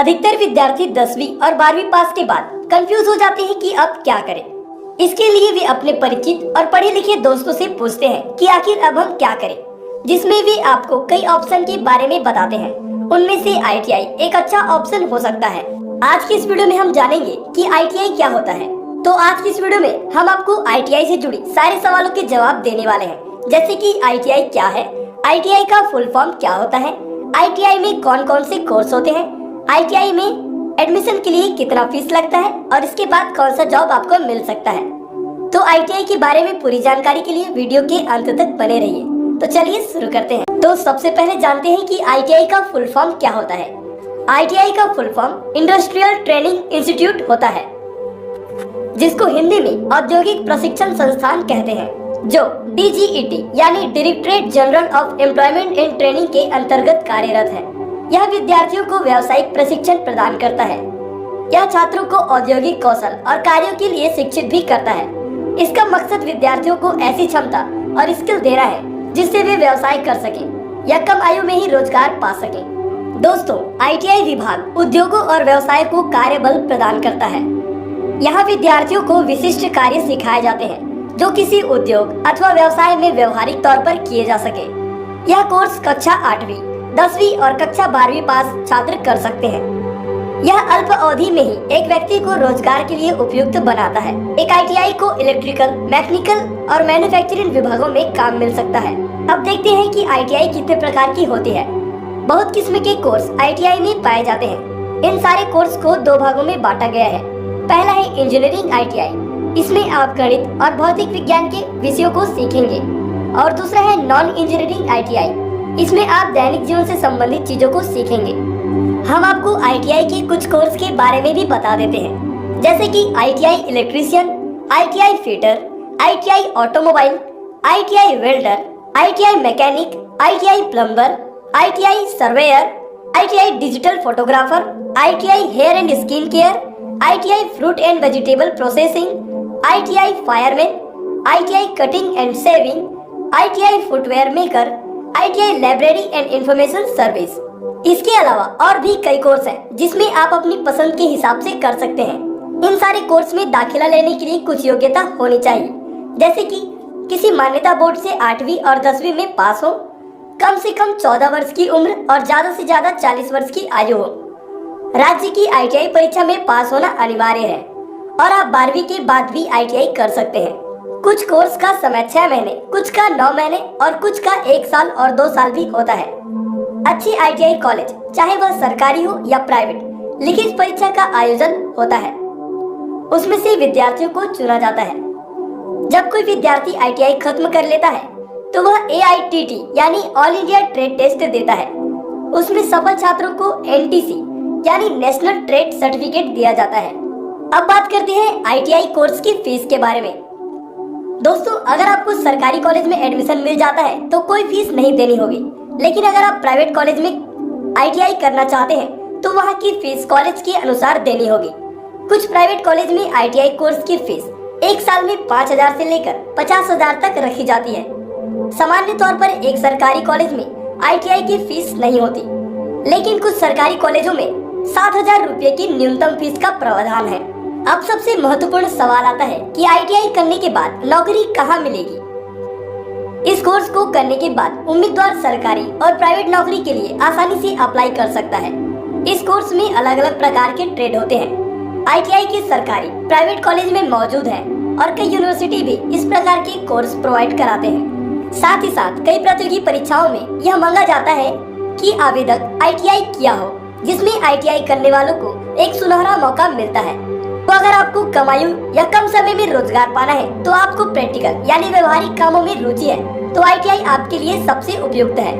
अधिकतर विद्यार्थी 10वीं और 12वीं पास के बाद कंफ्यूज हो जाते हैं कि अब क्या करें। इसके लिए वे अपने परिचित और पढ़े लिखे दोस्तों से पूछते हैं कि आखिर अब हम क्या करें, जिसमें वे आपको कई ऑप्शन के बारे में बताते हैं। उनमें से ITI एक अच्छा ऑप्शन हो सकता है। आज की इस वीडियो में हम जानेंगे कि ITI क्या होता है। तो आज की इस वीडियो में हम आपको ITI से जुड़ी सारे सवालों के जवाब देने वाले हैं, जैसे कि ITI क्या है, ITI का फुल फॉर्म क्या होता है, ITI में कौन कौन से कोर्स होते हैं, ITI में एडमिशन के लिए कितना फीस लगता है और इसके बाद कौन सा जॉब आपको मिल सकता है। तो ITI के बारे में पूरी जानकारी के लिए वीडियो के अंत तक बने रहिए। तो चलिए शुरू करते हैं। तो सबसे पहले जानते हैं कि ITI का फुल फॉर्म क्या होता है। ITI का full form industrial training institute होता है, जिसको हिंदी में औद्योगिक प्रशिक्षण संस्थान कहते हैं, जो DGET यानी directorate general of employment and training के अंतर्गत कार्यरत है। यह विद्यार्थियों को व्यावसायिक प्रशिक्षण प्रदान करता है। यह छात्रों को औद्योगिक कौशल और कार्यों के लिए शिक्षित भी करता है। इसका मकसद विद्यार्थियों को ऐसी क्षमता और स्किल देना है जिससे वे व्यवसाय कर सकें या कम आयु में ही रोजगार पा सकें। दोस्तों, ITI विभाग उद्योगों और व्यवसाय को कार्यबल प्रदान करता है। यहाँ विद्यार्थियों को विशिष्ट कार्य सिखाए जाते हैं जो किसी उद्योग अथवा व्यवसाय में व्यवहारिक तौर पर किए जा सके। यह कोर्स कक्षा 8वीं, 10वीं और कक्षा 12वीं पास छात्र कर सकते हैं। यह अल्प अवधि में ही एक व्यक्ति को रोजगार के लिए उपयुक्त बनाता है। एक ITI को इलेक्ट्रिकल, मैकेनिकल और मैन्युफैक्चरिंग विभागों में काम मिल सकता है। अब देखते हैं कि ITI कितने प्रकार की होती है। बहुत किस्म के कोर्स ITI में पाए जाते हैं। इन सारे कोर्स को दो भागों में बांटा गया है। पहला है इंजीनियरिंग ITI, इसमें आप गणित और भौतिक विज्ञान के विषयों को सीखेंगे। और दूसरा है नॉन इंजीनियरिंग ITI, इसमें आप दैनिक जीवन से संबंधित चीजों को सीखेंगे। हम आपको ITI के कुछ कोर्स के बारे में भी बता देते हैं, जैसे कि ITI electrician, ITI fitter, ITI automobile, ITI welder, ITI mechanic, ITI plumber, ITI surveyor, ITI digital photographer, ITI hair and skin care, ITI fruit and vegetable processing, ITI fireman, ITI cutting and shaving, ITI footwear maker, ITI library and information service. इसके अलावा और भी कई course हैं जिसमें आप अपनी पसंद के हिसाब से कर सकते हैं। इन सारे कोर्स में दाखिला लेने के लिए कुछ योग्यता होनी चाहिए, जैसे कि किसी मान्यता बोर्ड से 8वीं और 10वीं में पास हो, कम से कम 14 वर्ष की उम्र और ज्यादा से ज्यादा 40 वर्ष की आयु हो। राज्य की ITI परीक्षा में पास होना अनिवार्य है और आप 12वीं के बाद भी ITI कर सकते हैं। कुछ कोर्स का समय 6 महीने, कुछ का 9 महीने और कुछ का 1 साल और 2 साल भी होता है। अच्छी ITI कॉलेज, चाहे वह सरकारी हो या प्राइवेट, लिखित परीक्षा का आयोजन होता है। उसमें से विद्यार्थियों को चुना जाता है। जब कोई विद्यार्थी ITI खत्म कर लेता है तो वह AITT यानी ऑल इंडिया ट्रेड टेस्ट देता है। उसमें सफल छात्रों को NTC यानी नेशनल ट्रेड सर्टिफिकेट दिया जाता है। अब बात करते हैं ITI कोर्स की फीस के बारे में। दोस्तों, अगर आपको सरकारी कॉलेज में एडमिशन मिल जाता है तो कोई फीस नहीं देनी होगी, लेकिन अगर आप प्राइवेट कॉलेज में ITI करना चाहते हैं तो वहाँ की फीस कॉलेज के अनुसार देनी होगी। कुछ प्राइवेट कॉलेज में ITI कोर्स की फीस एक साल में 5,000 से लेकर 50,000 तक रखी जाती है। सामान्य तौर पर एक सरकारी कॉलेज में ITI की फीस नहीं होती, लेकिन कुछ सरकारी कॉलेजों में 7,000 रुपये की न्यूनतम फीस का प्रावधान है। अब सबसे महत्वपूर्ण सवाल आता है कि ITI करने के बाद नौकरी कहाँ मिलेगी। इस कोर्स को करने के बाद उम्मीदवार सरकारी और प्राइवेट नौकरी के लिए आसानी से अप्लाई कर सकता है। इस कोर्स में अलग अलग प्रकार के ट्रेड होते हैं। ITI के सरकारी, प्राइवेट कॉलेज में मौजूद है और कई यूनिवर्सिटी भी इस प्रकार के कोर्स प्रोवाइड कराते हैं। साथ ही साथ कई प्रतियोगी परीक्षाओं में यह मांगा जाता है कि आवेदक ITI किया हो, जिसमें ITI करने वालों को एक सुनहरा मौका मिलता है। तो अगर आपको कम आयु या कम समय में रोजगार पाना है, तो आपको प्रैक्टिकल यानी व्यवहारिक कामों में रुचि है, तो ITI आपके लिए सबसे उपयुक्त है।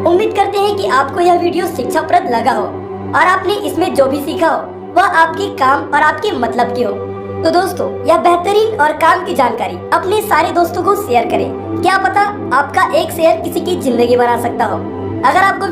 उम्मीद करते हैं कि आपको यह वीडियो शिक्षाप्रद लगा हो और आपने इसमें जो भी सीखा हो वह आपके काम और आपके मतलब की हो। तो दोस्तों, यह बेहतरीन और काम की जानकारी अपने सारे दोस्तों को शेयर करें। क्या पता आपका एक शेयर किसी की जिंदगी बना सकता हो। अगर आपको